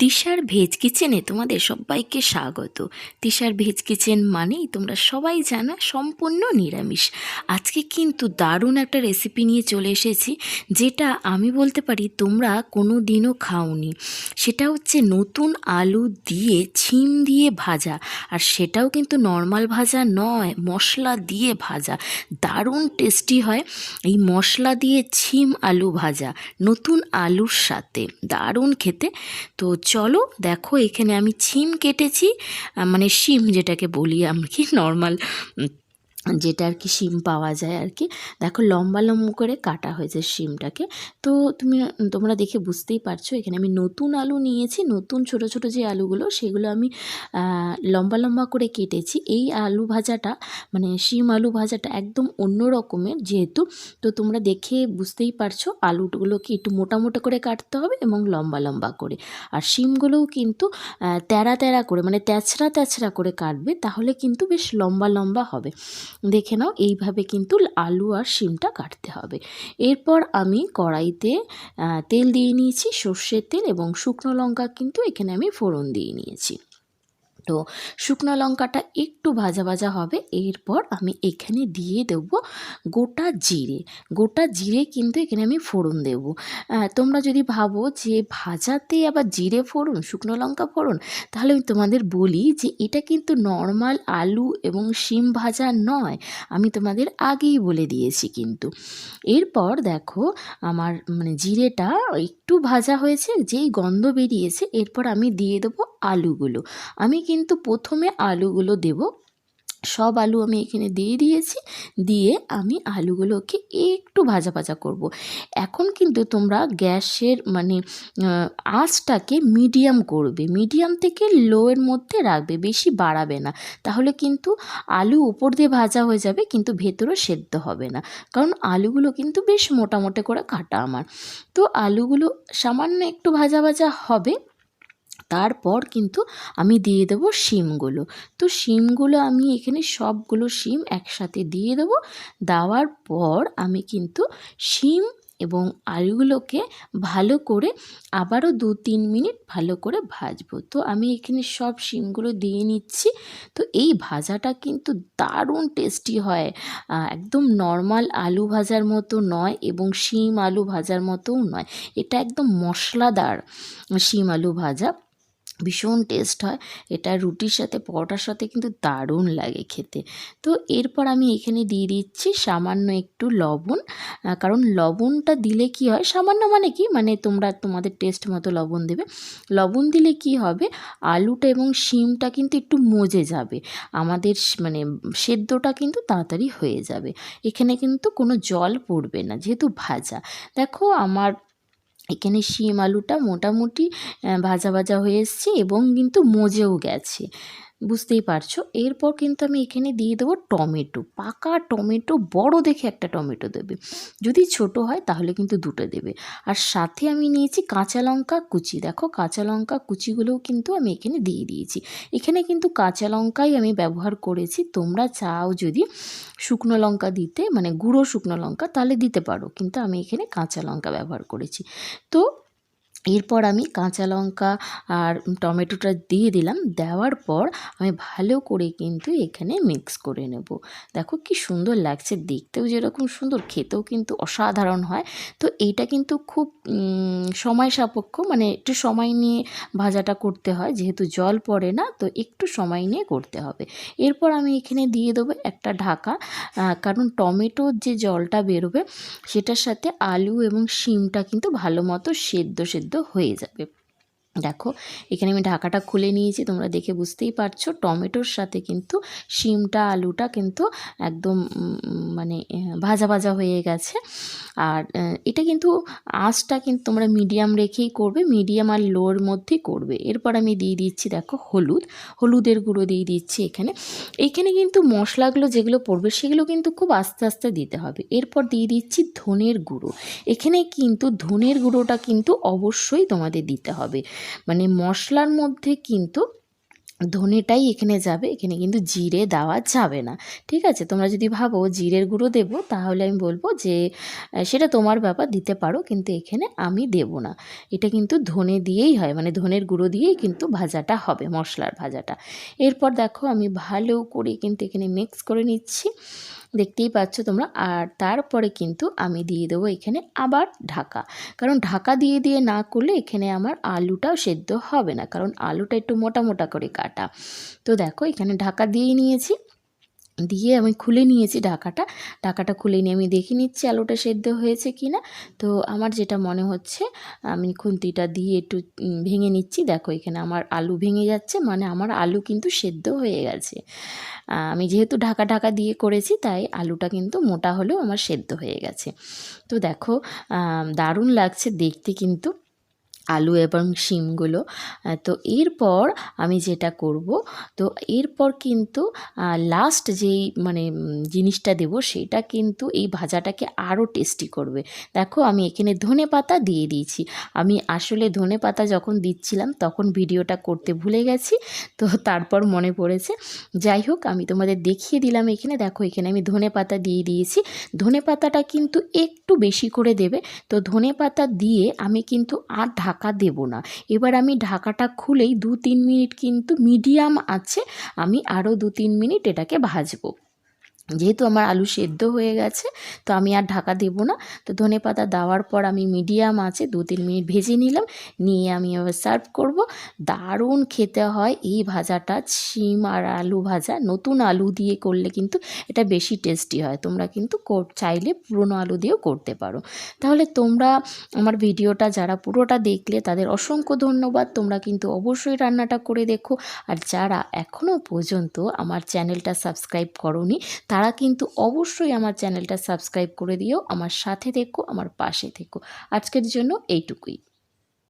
তিশার ভেজ কিচেনে তোমাদের সবাইকে স্বাগত। তিশার ভেজ কিচেন মানেই তোমরা সবাই জানো সম্পূর্ণ নিরামিষ। আজকে কিন্তু দারুণ একটা রেসিপি নিয়ে চলে এসেছি, যেটা আমি বলতে পারি তোমরা কোনো দিনও খাওনি। সেটা হচ্ছে নতুন আলু দিয়ে ছিম দিয়ে ভাজা, আর সেটাও কিন্তু নর্মাল ভাজা নয়, মশলা দিয়ে ভাজা। দারুণ টেস্টি হয় এই মশলা দিয়ে ছিম আলু ভাজা, নতুন আলুর সাথে দারুণ খেতে। তো চলো দেখো, এখানে আমি ছিম কেটেছি, মানে শিম যেটাকে বলি আমরা, কি নর্মাল যেটা আর কি শিম পাওয়া যায় আর কি। দেখো লম্বা লম্বা করে কাটা হয়েছে শিমটাকে। তো তোমরা দেখে বুঝতেই পারছো, এখানে আমি নতুন আলু নিয়েছি, নতুন ছোট ছোট যে আলুগুলো সেগুলো আমি লম্বা লম্বা করে কেটেছি। এই আলু ভাজাটা মানে শিম আলু ভাজাটা একদম অন্য রকমের যেহেতু, তো তোমরা দেখে বুঝতেই পারছো আলুগুলোকে একটু মোটা মোটা করে কাটতে হবে এবং লম্বা লম্বা করে। আর শিমগুলোও কিন্তু তেরা তেরা করে মানে তেছড়া তেছড়া করে কাটবে, তাহলে কিন্তু বেশ লম্বা লম্বা হবে। দেখে নাও, এইভাবে কিন্তু আলু আর শিমটা কাটতে হবে। এরপর আমি কড়াইতে তেল দিয়ে নিয়েছি, সর্ষের তেল, এবং শুকনো লঙ্কা কিন্তু এখানে আমি ফোড়ন দিয়ে নিয়েছি। তো শুকনো লঙ্কাটা একটু ভাজা ভাজা হবে, এরপর আমি এখানে দিয়ে দেব গোটা জিরে। গোটা জিরে কিন্তু এখানে আমি ফোড়ন দেব। তোমরা যদি ভাবো যে ভাজাতে আবার জিরে ফোড়ন, শুকনো লঙ্কা ফোড়ন, তাহলে আমি তোমাদের বলি যে এটা কিন্তু নর্মাল আলু এবং শিম ভাজা নয়, আমি তোমাদের আগেই বলে দিয়েছি কিন্তু। এরপর দেখো আমার মানে জিরেটা একটু ভাজা হয়েছে, যেই গন্ধ বেরিয়েছে, এরপর আমি দিয়ে দেবো আলুগুলো। আমি কিন্তু প্রথমে আলুগুলো দেব, সব আলু আমি এখানে দিয়ে দিয়েছি। দিয়ে আমি আলুগুলোকে একটু ভাজা ভাজা করব। এখন কিন্তু তোমরা গ্যাসের মানে আঁচটাকে মিডিয়াম করবে, মিডিয়াম থেকে লোয়ের মধ্যে রাখবে, বেশি বাড়াবে না, তাহলে কিন্তু আলু উপর দিয়ে ভাজা হয়ে যাবে কিন্তু ভেতরও সেদ্ধ হবে না, কারণ আলুগুলো কিন্তু বেশ মোটা মোটা করে কাটা আমার। তো আলুগুলো সামান্য একটু ভাজা ভাজা হবে, তারপর কিন্তু আমি দিয়ে দেবো শিমগুলো। তো শিমগুলো আমি এখানে সবগুলো শিম একসাথে দিয়ে দেবো। দেওয়ার পর আমি কিন্তু শিম এবং আলুগুলোকে ভালো করে আবারও 2-3 মিনিট ভালো করে ভাজবো। তো আমি এখানে সব শিমগুলো দিয়ে নিচ্ছি। তো এই ভাজাটা কিন্তু দারুণ টেস্টি হয়, একদম নর্মাল আলু ভাজার মতো নয় এবং শিম আলু ভাজার মতোও নয়, এটা একদম মশলাদার শিম আলু ভাজা, ভীষণ টেস্ট হয়। এটা রুটির সাথে পরোটার সাথে কিন্তু দারুণ লাগে খেতে। তো এরপর আমি এখানে দিয়ে দিচ্ছি সামান্য একটু লবণ, কারণ লবণটা দিলে কি হয়, সামান্য মানে কি, মানে তোমরা তোমাদের টেস্ট মতো লবণ দেবে। লবণ দিলে কি হবে, আলুটা এবং শিমটা কিন্তু একটু মজে যাবে, আমাদের মানে সেদ্ধটা কিন্তু তাড়াতাড়ি হয়ে যাবে। এখানে কিন্তু কোনো জল পড়বে না যেহেতু ভাজা। দেখো আমার এখানে শিম আলুটা মোটামুটি ভাজা ভাজা হয়ে এসছে এবং কিন্তু মজেও গেছে, বুঝতেই পারছো। এরপর কিন্তু আমি এখানে দিয়ে দেবো টমেটো, পাকা টমেটো, বড় দেখে একটা টমেটো দেবে, যদি ছোট হয় তাহলে কিন্তু দুটো দেবে। আর সাথে আমি নিয়েছি কাঁচা লঙ্কা কুচি, দেখো কাঁচা লঙ্কা কুচিগুলোও কিন্তু আমি এখানে দিয়ে দিয়েছি। এখানে কিন্তু কাঁচা লঙ্কাই আমি ব্যবহার করেছি, তোমরা চাও যদি শুকনো লঙ্কা দিতে, মানে গুঁড়ো শুকনো লঙ্কা, তাহলে দিতে পারো, কিন্তু আমি এখানে কাঁচা লঙ্কা ব্যবহার করেছি। তো এরপর আমি কাঁচা লঙ্কা আর টমেটোটা দিয়ে দিলাম। দেওয়ার পর আমি ভালো করে কিন্তু এখানে মিক্স করে নেব। দেখো কি সুন্দর লাগছে, দেখতেও যেরকম সুন্দর, খেতেও কিন্তু অসাধারণ হয়। তো এইটা কিন্তু খুব সময় সাপেক্ষ, মানে একটু সময় নিয়ে ভাজাটা করতে হয়, যেহেতু জল পড়ে না, তো একটু সময় নিয়ে করতে হবে। এরপর আমি এখানে দিয়ে দেবো একটা ঢাকা, কারণ টমেটোর যে জলটা বেরোবে সেটার সাথে আলু এবং শিমটা কিন্তু ভালো মতো সেদ্ধ সেদ্ধ হয়ে যাবে। দেখো এখানে আমি ঢাকাটা খুলে নিয়েছি, তোমরা দেখে বুঝতেই পারছো টমেটোর সাথে কিন্তু শিমটা আলুটা কিন্তু একদম মানে ভাজা ভাজা হয়ে গেছে। আর এটা কিন্তু আঁচটা কিন্তু তোমরা মিডিয়াম রেখেই করবে, মিডিয়াম আর লোর মধ্যেই করবে। এরপর আমি দিয়ে দিচ্ছি দেখো হলুদের গুঁড়ো দিয়ে দিচ্ছি এখানে। এইখানে কিন্তু মশলাগুলো যেগুলো পড়বে সেগুলো কিন্তু খুব আস্তে আস্তে দিতে হবে। এরপর দিয়ে দিচ্ছি ধনের গুঁড়ো, এখানে কিন্তু ধনের গুঁড়োটা কিন্তু অবশ্যই তোমাদের দিতে হবে, মানে মশলার মধ্যে কিন্তু ধনেটাই এখানে যাবে, এখানে কিন্তু জিরে দেওয়া যাবে না। ঠিক আছে, তোমরা যদি ভাবো জিরের গুঁড়ো দেবো তাহলে আমি বলবো যে সেটা তোমার ব্যাপার, দিতে পারো, কিন্তু এখানে আমি দেব না। এটা কিন্তু ধনে দিয়েই হয়, মানে ধনের গুঁড়ো দিয়েই কিন্তু ভাজাটা হবে, মশলার ভাজাটা। এরপর দেখো আমি ভালো করে কিন্তু এখানে মিক্স করে নিচ্ছি, দেখতেই পাচ্ছ তোমরা। আর তারপরে কিন্তু আমি দিয়ে দেবো এখানে আবার ঢাকা, কারণ ঢাকা দিয়ে দিয়ে না করলে এখানে আমার আলুটাও সেদ্ধ হবে না, কারণ আলুটা একটু মোটা মোটা করে কাটা। তো দেখো এখানে ঢাকা দিয়েই নিয়েছি, দিয়ে আমি খুলে নিয়েছি ঢাকাটা। ঢাকাটা খুলে নিয়ে আমি দেখে নিচ্ছি আলুটা সেদ্ধ হয়েছে কি না। তো আমার যেটা মনে হচ্ছে, আমি খুন্তিটা দিয়ে একটু ভেঙে নিচ্ছি। দেখো এখানে আমার আলু ভেঙে যাচ্ছে, মানে আমার আলু কিন্তু সেদ্ধ হয়ে গেছে। আমি যেহেতু ঢাকা ঢাকা দিয়ে করেছি তাই আলুটা কিন্তু মোটা হলেও আমার সেদ্ধ হয়ে গেছে। তো দেখো দারুণ লাগছে দেখতে কিন্তু আলু এবং শিমগুলো। তো এরপর আমি যেটা করব, তো এরপর কিন্তু লাস্ট যেই মানে জিনিসটা দেব সেটা কিন্তু এই ভাজাটাকে আরও টেস্টি করবে। দেখো আমি এখানে ধনেপাতা দিয়ে দিয়েছি। আমি আসলে ধনেপাতা যখন দিচ্ছিলাম তখন ভিডিওটা করতে ভুলে গেছি, তো তারপর মনে পড়েছে। যাই হোক, আমি তোমাদের দেখিয়ে দিলাম। এখানে দেখো এখানে আমি ধনেপাতা দিয়ে দিয়েছি। ধনেপাতাটা কিন্তু একটু বেশি করে দেবে। তো ধনেপাতা দিয়ে আমি কিন্তু আর ঢাকা দেব না। এবার আমি ঢাকাটা খুলেই 2-3 মিনিট কিন্তু মিডিয়াম আছে আমি আরও 2-3 মিনিট এটাকে ভাজবো। যেহেতু আমার আলু সেদ্ধ হয়ে গেছে তো আমি আর ঢাকা দেব না। তো ধনেপাতা দেওয়ার পর আমি মিডিয়াম আছে 2-3 মিনিট ভেজে নিলাম, নিয়ে আমি এবার সার্ভ করব। দারুণ খেতে হয় এই ভাজাটা, শিম আর আলু ভাজা। নতুন আলু দিয়ে করলে কিন্তু এটা বেশি টেস্টি হয়। তোমরা কিন্তু চাইলে পুরনো আলু দিয়েও করতে পারো। তাহলে তোমরা আমার ভিডিওটা যারা পুরোটা দেখলে তাদের অসংখ্য ধন্যবাদ। তোমরা কিন্তু অবশ্যই রান্নাটা করে দেখো। আর যারা এখনও পর্যন্ত আমার চ্যানেলটা সাবস্ক্রাইব করোনি তারা কিন্তু অবশ্যই আমার চ্যানেলটা সাবস্ক্রাইব করে দিও। আমার সাথে থেকো, আমার পাশে থেকো। আজকের জন্য এইটুকুই।